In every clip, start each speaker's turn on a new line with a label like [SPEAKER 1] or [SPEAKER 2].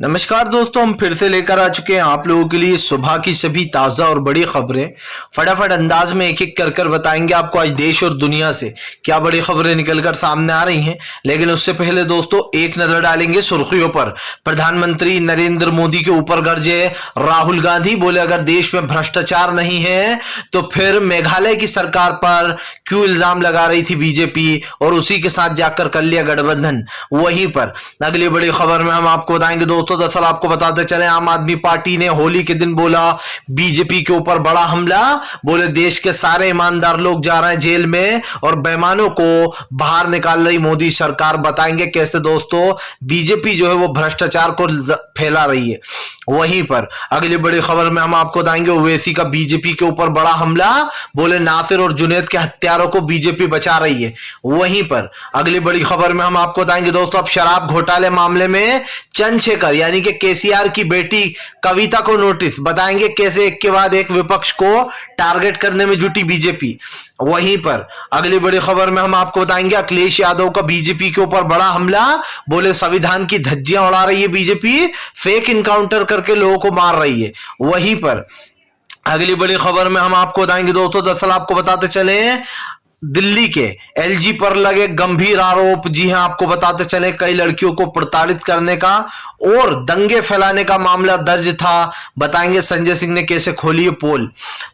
[SPEAKER 1] नमस्कार दोस्तों, हम फिर से लेकर आ चुके हैं आप लोगों के लिए सुबह की सभी ताजा और बड़ी खबरें। फटाफट अंदाज में एक एक कर कर बताएंगे आपको आज देश और दुनिया से क्या बड़ी खबरें निकलकर सामने आ रही हैं। लेकिन उससे पहले दोस्तों एक नजर डालेंगे सुर्खियों पर। प्रधानमंत्री नरेंद्र मोदी के ऊपर गरजे राहुल गांधी, बोले अगर देश में भ्रष्टाचार नहीं है तो फिर मेघालय की सरकार पर क्यों इल्जाम लगा रही थी बीजेपी और उसी के साथ जाकर कर लिया गठबंधन। वहीं पर अगली बड़ी खबर में हम आपको बताएंगे दोस्तों, दरअसल आपको बताते चले आम आदमी पार्टी ने होली के दिन बोला बीजेपी के ऊपर बड़ा हमला। बोले देश के सारे ईमानदार लोग जा रहे हैं जेल में और बेईमानों को बाहर निकाल रही मोदी सरकार। बताएंगे कैसे दोस्तों बीजेपी जो है वो भ्रष्टाचार को फैला रही है। वहीं पर अगली बड़ी खबर में हम आपको बताएंगे ओवैसी का बीजेपी के ऊपर बड़ा हमला। बोले नासिर और जुनैद के हत्यारों को बीजेपी बचा रही है। वहीं पर अगली बड़ी खबर में हम आपको बताएंगे दोस्तों अब शराब घोटाले मामले में चंद्रशेखर यानी कि केसीआर की बेटी कविता को नोटिस। बताएंगे कैसे एक के बाद एक विपक्ष को टारगेट करने में जुटी बीजेपी। वहीं पर अगली बड़ी खबर में हम आपको बताएंगे अखिलेश यादव का बीजेपी के ऊपर बड़ा हमला। बोले संविधान की धज्जियां उड़ा रही है बीजेपी, फेक इनकाउंटर करके लोगों को मार रही है। वहीं पर अगली बड़ी खबर में हम आपको बताएंगे दोस्तों, दरअसल आपको बताते चले दिल्ली के एलजी पर लगे गंभीर आरोप। जी हां, आपको बताते चले कई लड़कियों को प्रताड़ित करने का और दंगे फैलाने का मामला दर्ज था। बताएंगे संजय सिंह ने कैसे खोली है पोल।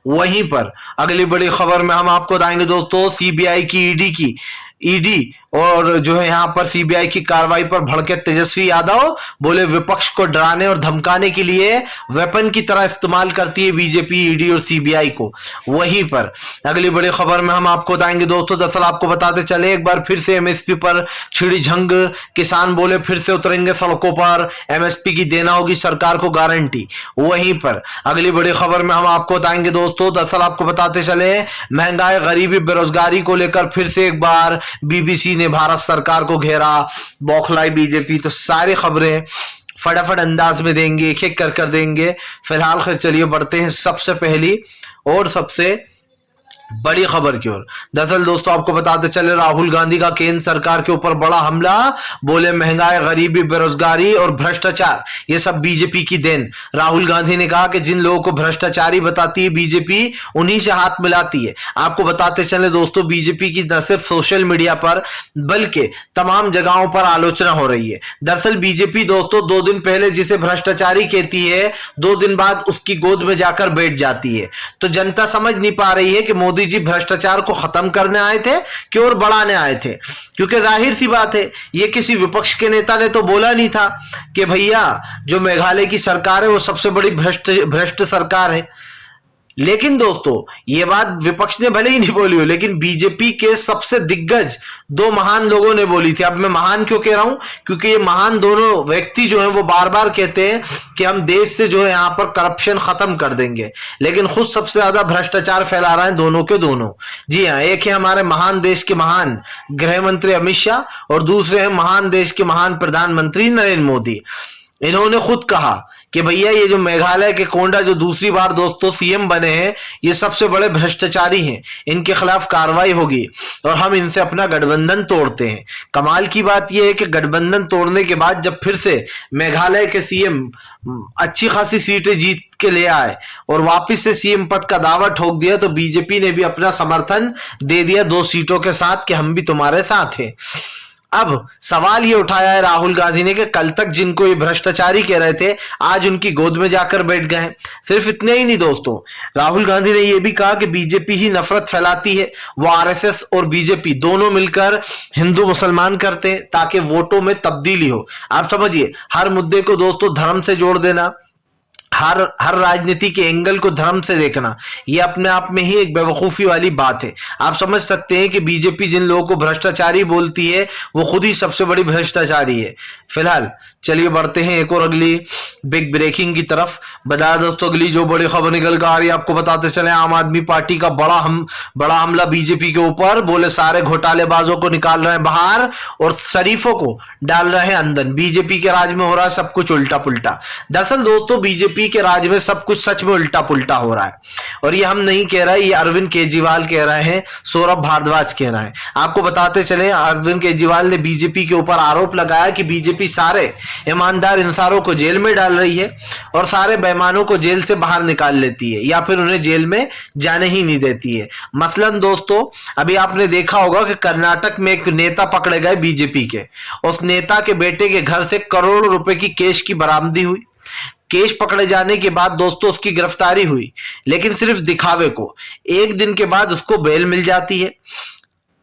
[SPEAKER 1] वहीं पर अगली बड़ी खबर में हम आपको बताएंगे दोस्तों सीबीआई की ईडी और जो है यहां पर सीबीआई की कार्रवाई पर भड़के तेजस्वी यादव। बोले विपक्ष को डराने और धमकाने के लिए वेपन की तरह इस्तेमाल करती है बीजेपी ईडी और सीबीआई को। वहीं पर अगली बड़ी खबर में हम आपको बताएंगे दोस्तों, दरअसल आपको बताते चले एक बार फिर से एमएसपी पर छिड़ी जंग। किसान बोले फिर से उतरेंगे सड़कों पर, एमएसपी की देना होगी सरकार को गारंटी। वहीं पर अगली बड़ी खबर में हम आपको बताएंगे दोस्तों, दरअसल आपको बताते चले महंगाई गरीबी बेरोजगारी को लेकर फिर से एक बार बीबीसी ने भारत सरकार को घेरा, बौखलाई बीजेपी। तो सारी खबरें फटाफट अंदाज में देंगे, एक एक कर देंगे। फिलहाल खैर चलिए बढ़ते हैं सबसे पहली और सबसे बड़ी खबर की ओर। दरअसल दोस्तों आपको बताते चले राहुल गांधी का केंद्र सरकार के ऊपर बड़ा हमला। बोले महंगाई गरीबी बेरोजगारी और भ्रष्टाचार ये सब बीजेपी की देन। राहुल गांधी ने कहा कि जिन लोगों को भ्रष्टाचारी बताती है बीजेपी उन्हीं से हाथ मिलाती है। आपको बताते चले दोस्तों बीजेपी की न सिर्फ सोशल मीडिया पर बल्कि तमाम जगहों पर आलोचना हो रही है। दरअसल बीजेपी दोस्तों 2 दिन पहले जिसे भ्रष्टाचारी कहती है 2 दिन बाद उसकी गोद में जाकर बैठ जाती है। तो जनता समझ नहीं पा रही है कि मोदी जी भ्रष्टाचार को खत्म करने आए थे कि और बढ़ाने आए थे। क्योंकि जाहिर सी बात है ये किसी विपक्ष के नेता ने तो बोला नहीं था कि भैया जो मेघालय की सरकार है वो सबसे बड़ी भ्रष्ट सरकार है। लेकिन दोस्तों ये बात विपक्ष ने भले ही नहीं बोली हो लेकिन बीजेपी के सबसे दिग्गज 2 महान लोगों ने बोली थी। अब मैं महान क्यों कह रहा हूं, क्योंकि ये महान दोनों व्यक्ति जो हैं वो बार बार कहते हैं कि हम देश से जो है यहां पर करप्शन खत्म कर देंगे, लेकिन खुद सबसे ज्यादा भ्रष्टाचार फैला रहे हैं दोनों के दोनों। जी हां, एक है हमारे महान देश के महान गृह मंत्री अमित शाह और दूसरे हैं महान देश के महान प्रधानमंत्री नरेंद्र मोदी। इन्होंने खुद कहा कि भैया ये जो मेघालय के कोंडा जो दूसरी बार दोस्तों सीएम बने हैं ये सबसे बड़े भ्रष्टाचारी हैं, इनके खिलाफ कार्रवाई होगी और हम इनसे अपना गठबंधन तोड़ते हैं। कमाल की बात यह है कि गठबंधन तोड़ने के बाद जब फिर से मेघालय के सीएम अच्छी खासी सीटें जीत के ले आए और वापस से सीएम पद का दावा ठोक दिया तो बीजेपी ने भी अपना समर्थन दे दिया 2 सीटों के साथ कि हम भी तुम्हारे साथ हैं। अब सवाल ये उठाया है राहुल गांधी ने कि कल तक जिनको ये भ्रष्टाचारी कह रहे थे आज उनकी गोद में जाकर बैठ गए। सिर्फ इतने ही नहीं दोस्तों, राहुल गांधी ने यह भी कहा कि बीजेपी ही नफरत फैलाती है। वो आरएसएस और बीजेपी दोनों मिलकर हिंदू मुसलमान करते हैं ताकि वोटों में तब्दीली हो। आप समझिए हर मुद्दे को दोस्तों धर्म से जोड़ देना, हर राजनीति के एंगल को धर्म से देखना, यह अपने आप में ही एक बेवकूफी वाली बात है। आप समझ सकते हैं कि बीजेपी जिन लोगों को भ्रष्टाचारी बोलती है वो खुद ही सबसे बड़ी भ्रष्टाचारी है। फिलहाल चलिए बढ़ते हैं एक और अगली बिग ब्रेकिंग की तरफ। बता दोस्तों अगली जो बड़ी खबर निकल कर आ रही है आपको बताते चले आम आदमी पार्टी का बड़ा हमला बीजेपी के ऊपर। बोले सारे घोटालेबाजों को निकाल रहे हैं बाहर और शरीफों को डाल रहे हैं अंदर। बीजेपी के राज में हो रहा है सब कुछ उल्टा पुल्टा। दरअसल दोस्तों बीजेपी के राज में सब कुछ सच में उल्टा पुल्टा हो रहा है। और ये हम नहीं कह रहे, ये अरविंद केजरीवाल कह रहे हैं, सौरभ भारद्वाज कह रहे हैं। आपको बताते चले, अरविंद केजरीवाल ने बीजेपी के ऊपर आरोप लगाया कि बीजेपी सारे ईमानदार इंसानों को जेल में डाल रही है और सारे बेईमानों को जेल से बाहर निकाल लेती है या फिर उन्हें जेल में जाने ही नहीं देती है। मसलन दोस्तों, अभी आपने देखा होगा कि कर्नाटक में एक नेता पकड़े गए बीजेपी के, उस नेता के बेटे के घर से करोड़ों रुपए की कैश की बरामदी हुई। केस पकड़े जाने के बाद दोस्तों उसकी गिरफ्तारी हुई, लेकिन सिर्फ दिखावे को। एक दिन के बाद उसको बेल मिल जाती है।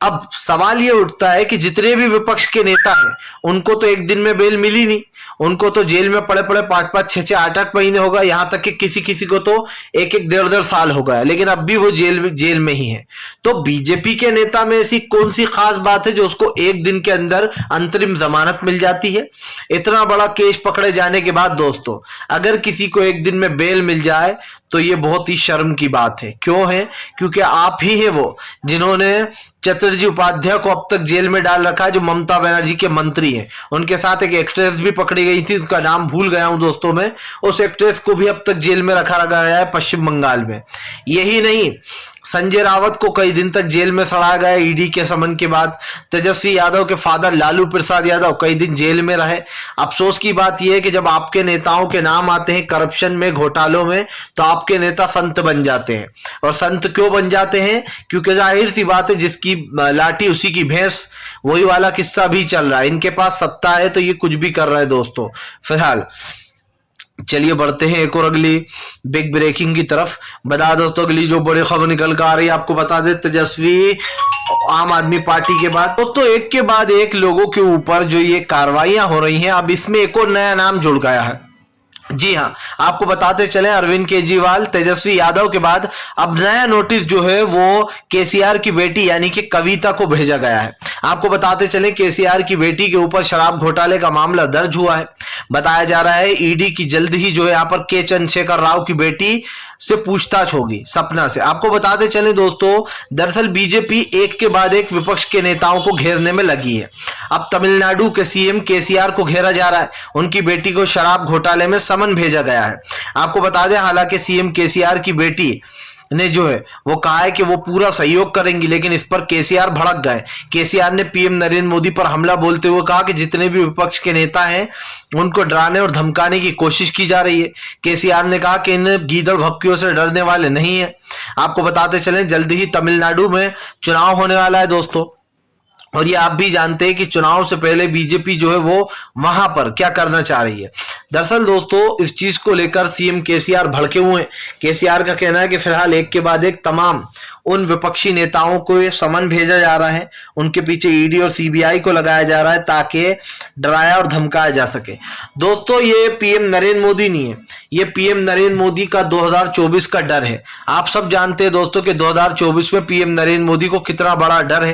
[SPEAKER 1] अब सवाल ये उठता है कि जितने भी विपक्ष के नेता हैं उनको तो एक दिन में बेल मिली नहीं, उनको तो जेल में पड़े पड़े 5-5, 6-6, 8-8 महीने हो गए, यहां तक कि किसी किसी को तो 1-1, 1.5 साल हो गया, लेकिन अब भी वो जेल में ही है। तो बीजेपी के नेता में ऐसी कौन सी खास बात है जो उसको एक दिन के अंदर अंतरिम जमानत मिल जाती है? इतना बड़ा केस पकड़े जाने के बाद दोस्तों अगर किसी को एक दिन में बेल मिल जाए तो ये बहुत ही शर्म की बात है। क्यों है? क्योंकि आप ही है वो जिन्होंने चतुर्जी उपाध्याय को अब तक जेल में डाल रखा है, जो ममता बनर्जी के मंत्री हैं। उनके साथ एक एक्ट्रेस भी पकड़ी गई थी, उसका नाम भूल गया हूं दोस्तों मैं, उस एक्ट्रेस को भी अब तक जेल में रखा गया है पश्चिम बंगाल में। यही नहीं, संजय रावत को कई दिन तक जेल में सड़ाया गया ईडी के समन के बाद। तेजस्वी यादव के फादर लालू प्रसाद यादव कई दिन जेल में रहे। अफसोस की बात यह है कि जब आपके नेताओं के नाम आते हैं करप्शन में, घोटालों में, तो आपके नेता संत बन जाते हैं। और संत क्यों बन जाते हैं? क्योंकि जाहिर सी बात है, जिसकी लाठी उसी की भैंस, वही वाला किस्सा भी चल रहा है। इनके पास सत्ता है तो ये कुछ भी कर रहे हैं दोस्तों। फिलहाल चलिए बढ़ते हैं एक और अगली बिग ब्रेकिंग की तरफ। बता दोस्तों अगली जो बड़ी खबर निकल कर आ रही है, आपको बता दे, तेजस्वी आम आदमी पार्टी के बाद दोस्तों एक के बाद एक लोगों के ऊपर जो ये कार्रवाइयां हो रही हैं, अब इसमें एक और नया नाम जुड़ गया है। जी हां, आपको बताते चले, अरविंद केजरीवाल, तेजस्वी यादव के बाद अब नया नोटिस जो है वो केसीआर की बेटी यानी कि कविता को भेजा गया है। आपको बताते चले, केसीआर की बेटी के ऊपर शराब घोटाले का मामला दर्ज हुआ है। बताया जा रहा है ईडी की जल्द ही जो है यहाँ पर के चंद्रशेखर राव की बेटी से पूछताछ होगी, सपना से। आपको बताते चले दोस्तों, दरअसल बीजेपी एक के बाद एक विपक्ष के नेताओं को घेरने में लगी है। अब तमिलनाडु के सीएम केसीआर को घेरा जा रहा है, उनकी बेटी को शराब घोटाले में समन भेजा गया है। आपको बता दें, हालांकि सीएम केसीआर की बेटी ने जो है वो कहा है कि वो पूरा सहयोग करेंगी, लेकिन इस पर केसीआर भड़क गए। केसीआर ने पीएम नरेंद्र मोदी पर हमला बोलते हुए कहा कि जितने भी विपक्ष के नेता हैं उनको डराने और धमकाने की कोशिश की जा रही है। केसीआर ने कहा कि इन गीदड़ भपकियों से डरने वाले नहीं है। आपको बताते चलें, जल्दी ही तमिलनाडु में चुनाव होने वाला है दोस्तों, और ये आप भी जानते हैं कि चुनाव से पहले बीजेपी जो है वो वहां पर क्या करना चाह रही है। दरअसल दोस्तों इस चीज को लेकर सीएम केसीआर भड़के हुए हैं। केसीआर का कहना है कि फिलहाल एक के बाद एक तमाम उन विपक्षी नेताओं को ये समन भेजा जा रहा है, उनके पीछे ईडी और सीबीआई को लगाया जा रहा है ताकि डराया और धमकाया जा सके। दोस्तों ये पीएम नरेंद्र मोदी नहीं है, ये पीएम नरेंद्र मोदी का 2024 का डर है। आप सब जानते हैं दोस्तों कि 2024 में पीएम नरेंद्र मोदी को कितना बड़ा डर है।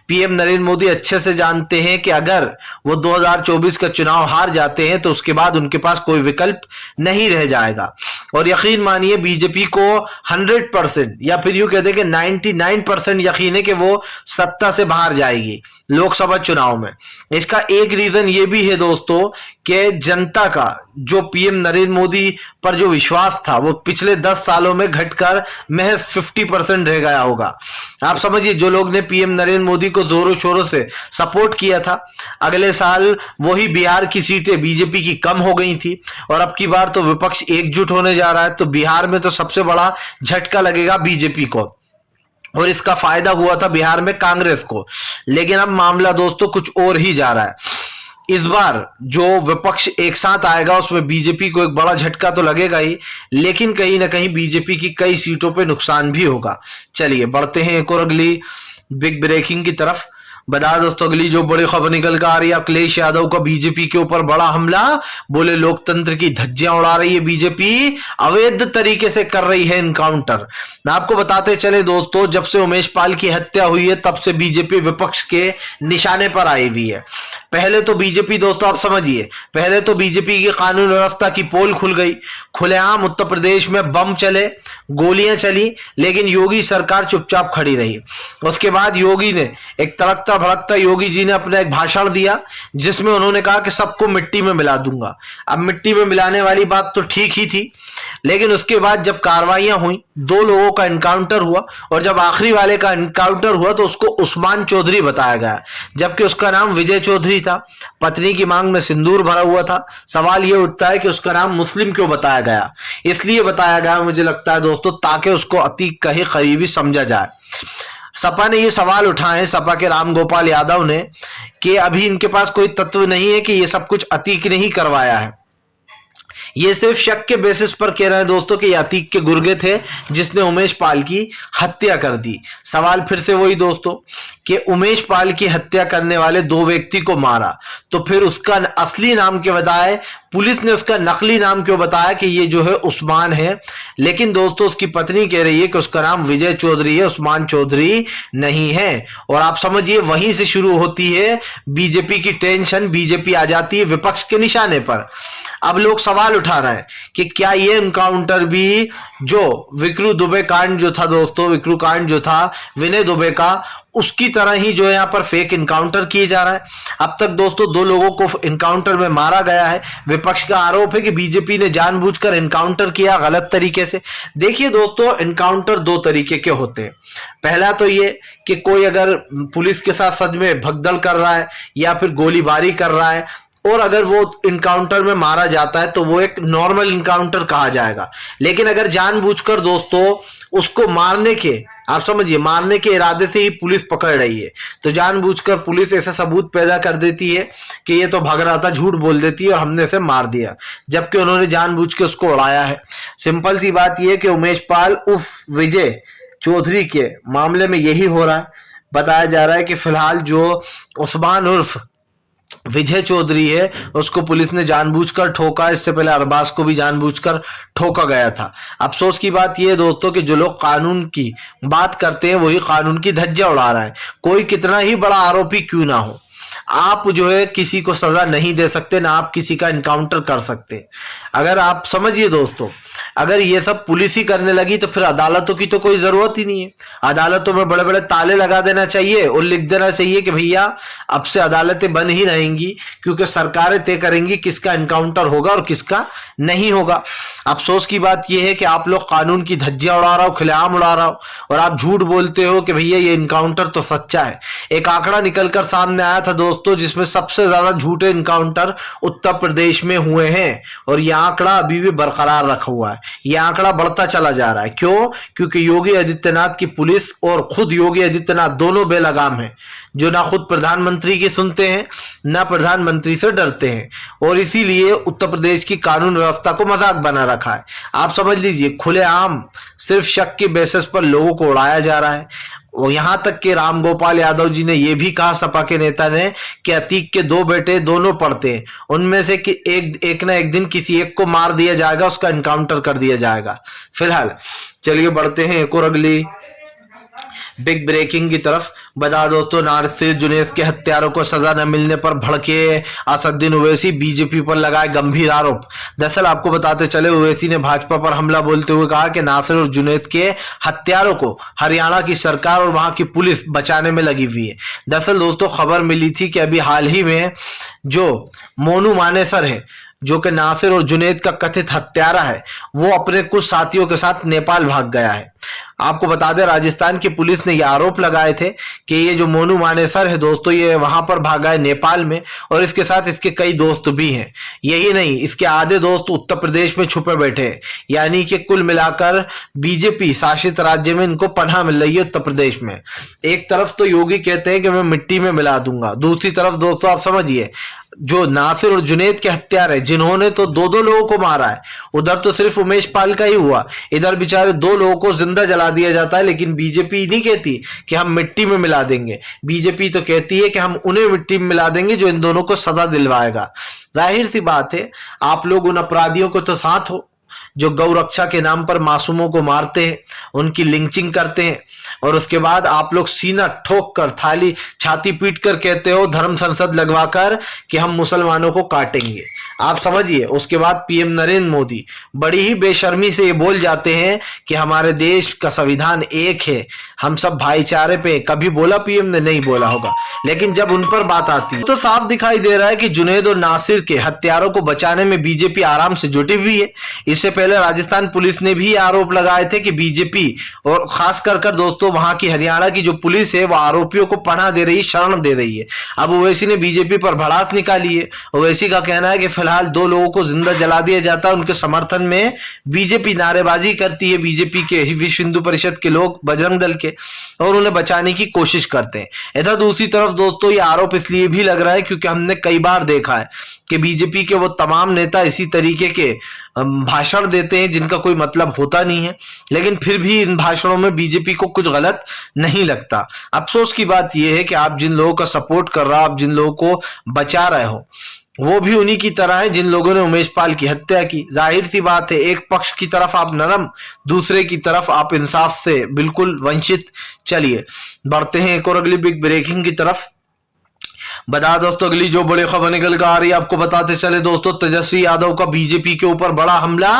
[SPEAKER 1] पीएम नरेंद्र मोदी अच्छे से जानते हैं कि अगर वो 2024 का चुनाव हार जाते हैं तो उसके बाद उनके पास कोई विकल्प नहीं रह जाएगा। और यकीन मानिए बीजेपी को 100% या फिर यूं कहते हैं कि 99% यकीन है कि वो सत्ता से बाहर जाएगी लोकसभा चुनाव में। इसका एक रीजन ये भी है दोस्तों कि जनता का जो पीएम नरेंद्र मोदी पर जो विश्वास था वो पिछले 10 सालों में घटकर महज 50% रह गया होगा। आप समझिए, जो लोग ने पीएम नरेंद्र मोदी को जोरों शोरों से सपोर्ट किया था, अगले साल वही बिहार की सीटें बीजेपी की कम हो गई थी और अब की बार तो विपक्ष एकजुट होने जा रहा है, तो बिहार में तो सबसे बड़ा झटका लगेगा बीजेपी को और इसका फायदा हुआ था बिहार में कांग्रेस को। लेकिन अब मामला दोस्तों कुछ और ही जा रहा है। इस बार जो विपक्ष एक साथ आएगा उसमें बीजेपी को एक बड़ा झटका तो लगेगा ही, लेकिन कहीं ना कहीं बीजेपी की कई सीटों पे नुकसान भी होगा। चलिए बढ़ते हैं एक और अगली बिग ब्रेकिंग की तरफ। बता दोस्तों अगली जो बड़ी खबर निकल कर आ रही है, अखिलेश यादव का बीजेपी के ऊपर बड़ा हमला। बोले लोकतंत्र की धज्जियां उड़ा रही है बीजेपी, अवैध तरीके से कर रही है इनकाउंटर। आपको बताते चले दोस्तों, जब से उमेश पाल की हत्या हुई है तब से बीजेपी विपक्ष के निशाने पर आई हुई है। पहले तो बीजेपी दोस्तों आप समझिए, पहले तो बीजेपी की कानून व्यवस्था की पोल खुल गई, खुलेआम उत्तर प्रदेश में बम चले, गोलियां चली, लेकिन योगी सरकार चुपचाप खड़ी रही। उसके बाद योगी ने एक तड़कता उकता भड़कता योगी जी ने अपना एक भाषण दिया जिसमें उन्होंने कहा कि सबको मिट्टी में मिला दूंगा। अब मिट्टी में मिलाने वाली बात तो ठीक ही थी, लेकिन उसके बाद जब कार्रवाइयां हुई, 2 लोगों का इनकाउंटर हुआ और जब आखिरी वाले का इनकाउंटर हुआ तो उसको उस्मान चौधरी बताया गया, जबकि उसका नाम विजय चौधरी था। पत्नी की मांग में सिंदूर भरा हुआ था। सवाल यह उठता है कि उसका नाम मुस्लिम क्यों बताया गया? इसलिए बताया गया मुझे लगता है दोस्तों, ताकि उसको अतीक का ही करीबी समझा जाए। सपा ने ये सवाल उठाए, सपा के राम गोपाल यादव ने, कि अभी इनके पास कोई तत्व नहीं है कि ये सब कुछ अतीक ने ही करवाया है। ये सिर्फ शक के बेसिस पर कह रहे हैं दोस्तों कि अतीक के गुर्गे थे जिसने उमेश पाल की हत्या कर दी। सवाल फिर से वही दोस्तों कि उमेश पाल की हत्या करने वाले 2 व्यक्ति को मारा, तो फिर उसका असली नाम के बजाय पुलिस ने उसका नकली नाम क्यों बताया कि ये जो है उस्मान है? लेकिन दोस्तों उसकी पत्नी कह रही है कि उसका नाम विजय चौधरी है, उस्मान चौधरी नहीं है। और आप समझिए वहीं से शुरू होती है बीजेपी की टेंशन। बीजेपी आ जाती है विपक्ष के निशाने पर। अब लोग सवाल उठा रहे हैं कि क्या ये एनकाउंटर भी जो विक्रू दुबे कांड जो था दोस्तों, विक्रू कांड जो था विनय दुबे का, उसकी तरह ही जो यहाँ पर फेक इनकाउंटर किए जा रहा है। अब तक दोस्तों 2 लोगों को इनकाउंटर में मारा गया है। विपक्ष का आरोप है कि बीजेपी ने जानबूझकर इनकाउंटर किया गलत तरीके से। देखिए दोस्तों, इनकाउंटर 2 तरीके के होते हैं। पहला तो ये कि कोई अगर पुलिस के साथ सच में भगदड़ कर रहा है या फिर गोलीबारी कर रहा है और अगर वो इनकाउंटर में मारा जाता है तो वो एक नॉर्मल इनकाउंटर कहा जाएगा। लेकिन अगर जानबूझकर दोस्तों उसको मारने के, आप समझिए मारने के इरादे से ही पुलिस पकड़ रही है, तो जानबूझकर पुलिस ऐसा सबूत पैदा कर देती है कि ये तो भाग रहा था, झूठ बोल देती है और हमने इसे मार दिया, जबकि उन्होंने जानबूझ के उसको उड़ाया है। सिंपल सी बात यह कि उमेश पाल उर्फ विजय चौधरी के मामले में यही हो रहा है। बताया जा रहा है कि फिलहाल जो उस्मान उर्फ विजय चौधरी है उसको पुलिस ने जानबूझकर ठोका। इससे पहले अरबाज को भी जानबूझकर ठोका गया था। अफसोस की बात यह है दोस्तों कि जो लोग कानून की बात करते हैं वही कानून की धज्जियां उड़ा रहा है। कोई कितना ही बड़ा आरोपी क्यों ना हो, आप जो है किसी को सजा नहीं दे सकते, ना आप किसी का इनकाउंटर कर सकते। अगर आप समझिए दोस्तों, अगर ये सब पुलिस ही करने लगी तो फिर अदालतों की तो कोई जरूरत ही नहीं है। अदालतों में बड़े बड़े ताले लगा देना चाहिए और लिख देना चाहिए कि भैया अब से अदालतें बंद ही रहेंगी, क्योंकि सरकारें तय करेंगी किसका इनकाउंटर होगा और किसका नहीं होगा। अफसोस की बात यह है कि आप लोग कानून की धज्जियां उड़ा रहा हो, खुलेआम उड़ा रहा हो, और आप झूठ बोलते हो कि भैया ये इनकाउंटर तो सच्चा है। एक आंकड़ा निकलकर सामने आया था दोस्तों जिसमें सबसे ज्यादा झूठे इनकाउंटर उत्तर प्रदेश में हुए हैं, और यह आंकड़ा अभी भी बरकरार रखा हुआ है। यह आंकड़ा बढ़ता चला जा रहा है। क्यों? क्योंकि योगी आदित्यनाथ की पुलिस और खुद योगी आदित्यनाथ दोनों बेलगाम हैं, जो ना खुद प्रधानमंत्री की सुनते हैं ना प्रधानमंत्री से डरते हैं, और इसीलिए उत्तर प्रदेश की कानून व्यवस्था को मजाक बना रखा है। आप समझ लीजिए खुलेआम सिर्फ शक के बेसिस पर लोगों को उड़ाया जा रहा है। और यहां तक कि राम गोपाल यादव जी ने यह भी कहा, सपा के नेता ने, कि अतीक के 2 बेटे दोनों पढ़ते हैं, उनमें से कि एक ना एक दिन किसी एक को मार दिया जाएगा, उसका इनकाउंटर कर दिया जाएगा। फिलहाल चलिए बढ़ते हैं एक और अगली बिग ब्रेकिंग की तरफ। बता दोस्तों, नासिर जुनैद के हत्यारों को सजा न मिलने पर भड़के असदुद्दीन ओवैसी, बीजेपी पर लगाए गंभीर आरोप। दरअसल आपको बताते चले, ओवैसी ने भाजपा पर हमला बोलते हुए कहा कि नासिर और जुनैद के हत्यारों को हरियाणा की सरकार और वहां की पुलिस बचाने में लगी हुई है। दरअसल दोस्तों खबर मिली थी कि अभी हाल ही में जो मोनू मानेसर है, जो कि नासिर और जुनैद का कथित हत्यारा है, वो अपने कुछ साथियों के साथ नेपाल भाग गया है। आपको बता दें, राजस्थान की पुलिस ने ये आरोप लगाए थे कि ये जो मोनू मानेसर है दोस्तों, ये वहां पर भागा है नेपाल में, और इसके साथ इसके कई दोस्त भी हैं। यही नहीं, इसके आधे दोस्त उत्तर प्रदेश में छुपे बैठे हैं। यानी कि कुल मिलाकर बीजेपी शासित राज्य में इनको पनाह मिल रही है उत्तर प्रदेश में। एक तरफ तो योगी कहते हैं कि मैं मिट्टी में मिला दूंगा, दूसरी तरफ दोस्तों आप समझिए जो नासिर और जुनैद के हत्यारे, जिन्होंने तो 2-2 लोगों को मारा है, उधर तो सिर्फ उमेश पाल का ही हुआ, इधर बेचारे 2 लोगों को जिंदा जला दिया जाता है। लेकिन बीजेपी नहीं कहती कि हम मिट्टी में मिला देंगे, बीजेपी तो कहती है कि हम उन्हें मिट्टी में मिला देंगे जो इन दोनों को सजा दिलवाएगा। जाहिर सी बात है, आप लोग उन अपराधियों को तो साथ हो जो गौ रक्षा के नाम पर मासूमों को मारते हैं, उनकी लिंचिंग करते हैं, और उसके बाद आप लोग सीना ठोक कर, थाली छाती पीट कर कहते हो धर्म संसद लगवाकर कि हम मुसलमानों को काटेंगे। आप समझिए। उसके बाद पीएम नरेंद्र मोदी बड़ी ही बेशर्मी से ये बोल जाते हैं कि हमारे देश का संविधान एक है, हम सब भाईचारे पे। कभी बोला पीएम ने? नहीं बोला होगा। लेकिन जब उन पर बात आती है तो साफ दिखाई दे रहा है कि जुनैद और नासिर के हत्यारों को बचाने में बीजेपी आराम से जुटी हुई है। इससे पहले राजस्थान पुलिस ने भी आरोप लगाए थे कि बीजेपी और खास कर दोस्तों वहां की हरियाणा की जो पुलिस है वो आरोपियों को पनाह दे रही है, शरण दे रही है। अब ओवैसी ने बीजेपी पर भड़ास निकाली है। ओवैसी का कहना है कि फिलहाल 2 लोगों को जिंदा जला दिया जाता है, उनके समर्थन में बीजेपी नारेबाजी करती है। बीजेपी के विश्व हिंदू परिषद के लोग, बजरंग दल के, और उन्हें बचाने की कोशिश करते हैं। इधर दूसरी तरफ दोस्तों ये आरोप इसलिए भी लग रहा है क्योंकि हमने कई बार देखा है कि बीजेपी के वो तमाम नेता इसी तरीके के भाषण देते हैं जिनका कोई मतलब होता नहीं है, लेकिन फिर भी इन भाषणों में बीजेपी को कुछ गलत नहीं लगता। अफसोस की बात यह है कि आप जिन लोगों का सपोर्ट कर रहे हो, आप जिन लोगों को बचा रहे हो, वो भी उन्हीं की तरह है जिन लोगों ने उमेश पाल की हत्या की। जाहिर सी बात है, एक पक्ष की तरफ आप नरम, दूसरे की तरफ आप इंसाफ से बिल्कुल वंचित। चलिए बढ़ते हैं एक और अगली बिग ब्रेकिंग की तरफ। बता दोस्तों अगली जो बड़ी खबर निकल कर आ रही है, आपको बताते चले दोस्तों, तेजस्वी यादव का बीजेपी के ऊपर बड़ा हमला।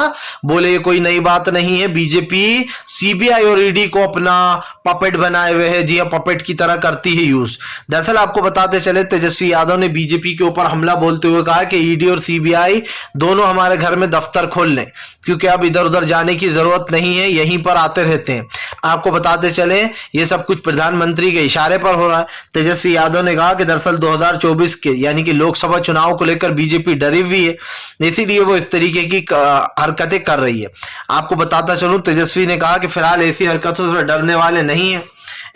[SPEAKER 1] बोले ये कोई नई बात नहीं है, बीजेपी सीबीआई और ईडी को अपना पपेट बनाए हुए है। जी हाँ, पपेट की तरह करती है यूज। दरअसल आपको बताते चले, तेजस्वी यादव ने बीजेपी के ऊपर हमला बोलते हुए कहा कि ईडी और सीबीआई दोनों हमारे घर में दफ्तर खोल लें, क्योंकि अब इधर उधर जाने की जरूरत नहीं है, यहीं पर आते रहते हैं। आपको बताते चले ये सब कुछ प्रधानमंत्री के इशारे पर हो रहा है। तेजस्वी यादव ने कहा कि दरअसल 2024 के यानी कि लोकसभा चुनाव को लेकर बीजेपी डरी हुई है, इसीलिए वो इस तरीके की हरकतें कर रही है। आपको बताता चलूं, तेजस्वी ने कहा कि फिलहाल ऐसी हरकतों से डरने वाले नहीं है।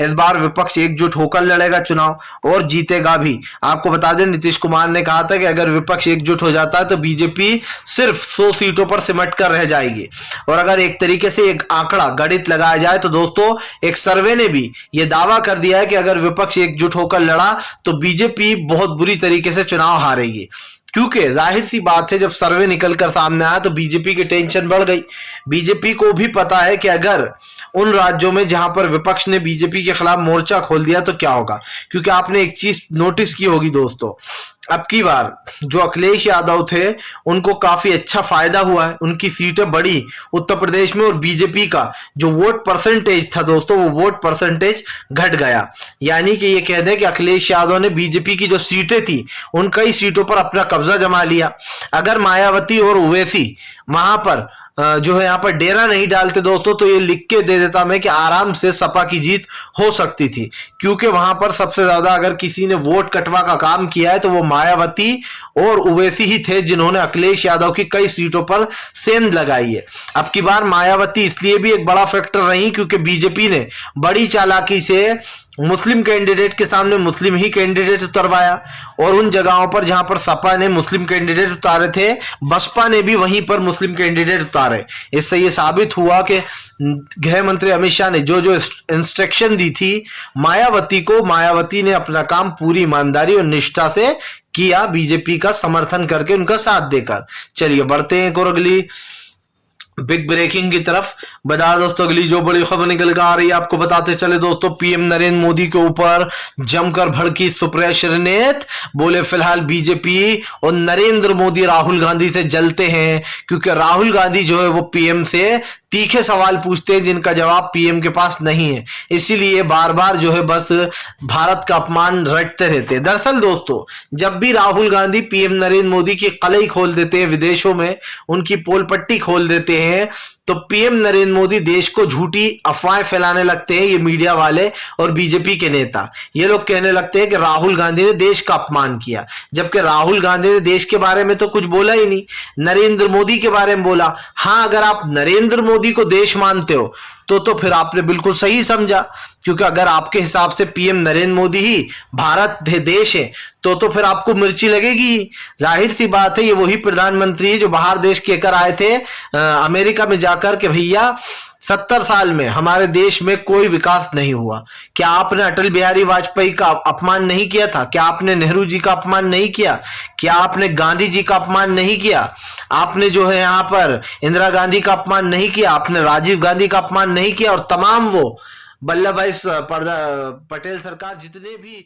[SPEAKER 1] इस बार विपक्ष एकजुट होकर लड़ेगा चुनाव और जीतेगा भी। आपको बता दें, नीतीश कुमार ने कहा था कि अगर विपक्ष एकजुट हो जाता है तो बीजेपी सिर्फ 100 सीटों पर सिमट कर रह जाएगी। और अगर एक तरीके से एक आंकड़ा गणित लगाया जाए तो दोस्तों, एक सर्वे ने भी यह दावा कर दिया है कि अगर विपक्ष एकजुट होकर लड़ा तो बीजेपी बहुत बुरी तरीके से चुनाव हारेगी। क्योंकि जाहिर सी बात है, जब सर्वे निकलकर सामने आया तो बीजेपी की टेंशन बढ़ गई। बीजेपी को भी पता है कि अगर उन राज्यों में जहां पर विपक्ष ने बीजेपी के खिलाफ मोर्चा खोल दिया तो क्या होगा। क्योंकि आपने एक चीज नोटिस की होगी दोस्तों, अब की बार जो अखिलेश यादव थे उनको काफी अच्छा फायदा हुआ है, उनकी सीटें बढ़ी उत्तर प्रदेश में, और बीजेपी का जो वोट परसेंटेज था दोस्तों, वो वोट परसेंटेज घट गया। यानी कि ये कह दें कि अखिलेश यादव ने बीजेपी की जो सीटें थी उन कई सीटों पर अपना कब्जा जमा लिया। अगर मायावती और ओवैसी वहां पर जो है यहाँ पर डेरा नहीं डालते दोस्तों, तो ये लिख के दे देता मैं कि आराम से सपा की जीत हो सकती थी। क्योंकि वहां पर सबसे ज्यादा अगर किसी ने वोट कटवा का काम किया है तो वो मायावती और ओवैसी ही थे, जिन्होंने अखिलेश यादव की कई सीटों पर सेंध लगाई है। अब की बार मायावती इसलिए भी एक बड़ा फैक्टर रही क्योंकि बीजेपी ने बड़ी चालाकी से मुस्लिम कैंडिडेट के सामने मुस्लिम ही कैंडिडेट उतरवाया, और उन जगहों पर जहां पर सपा ने मुस्लिम कैंडिडेट उतारे थे, बसपा ने भी वहीं पर मुस्लिम कैंडिडेट उतारे। इससे यह साबित हुआ कि गृह मंत्री अमित शाह ने जो जो इंस्ट्रक्शन दी थी मायावती को, मायावती ने अपना काम पूरी ईमानदारी और निष्ठा से किया, बीजेपी का समर्थन करके, उनका साथ देकर। चलिए बढ़ते हैं एक और अगली बिग ब्रेकिंग की तरफ। बता दोस्तों अगली जो बड़ी खबर निकल कर आ रही है, आपको बताते चले दोस्तों, पीएम नरेंद्र मोदी के ऊपर जमकर भड़की सुप्रिया श्रीनेत। बोले फिलहाल बीजेपी और नरेंद्र मोदी राहुल गांधी से जलते हैं, क्योंकि राहुल गांधी जो है वो पीएम से तीखे सवाल पूछते हैं जिनका जवाब पीएम के पास नहीं है, इसीलिए बार बार जो है बस भारत का अपमान रटते रहते हैं। दरअसल दोस्तों, जब भी राहुल गांधी पीएम नरेंद्र मोदी की कलई खोल देते हैं विदेशों में, उनकी पोल पट्टी खोल देते हैं, तो पीएम नरेंद्र मोदी देश को झूठी अफवाहें फैलाने लगते हैं। ये मीडिया वाले और बीजेपी के नेता, ये लोग कहने लगते हैं कि राहुल गांधी ने देश का अपमान किया, जबकि राहुल गांधी ने देश के बारे में तो कुछ बोला ही नहीं, नरेंद्र मोदी के बारे में बोला। हाँ, अगर आप नरेंद्र मोदी को देश मानते हो तो फिर आपने बिल्कुल सही समझा, क्योंकि अगर आपके हिसाब से पीएम नरेंद्र मोदी ही भारत देश है तो फिर आपको मिर्ची लगेगी। जाहिर सी बात है, ये वही प्रधानमंत्री है जो बाहर देश कहकर आए थे अमेरिका में जाकर के भैया 70 साल में हमारे देश में कोई विकास नहीं हुआ। क्या आपने अटल बिहारी वाजपेयी का अपमान नहीं किया था? क्या आपने नेहरू जी का अपमान नहीं किया? क्या आपने गांधी जी का अपमान नहीं किया? आपने जो है यहाँ पर इंदिरा गांधी का अपमान नहीं किया? आपने राजीव गांधी का अपमान नहीं किया? और तमाम वो वल्लभ भाई पटेल सरकार जितने भी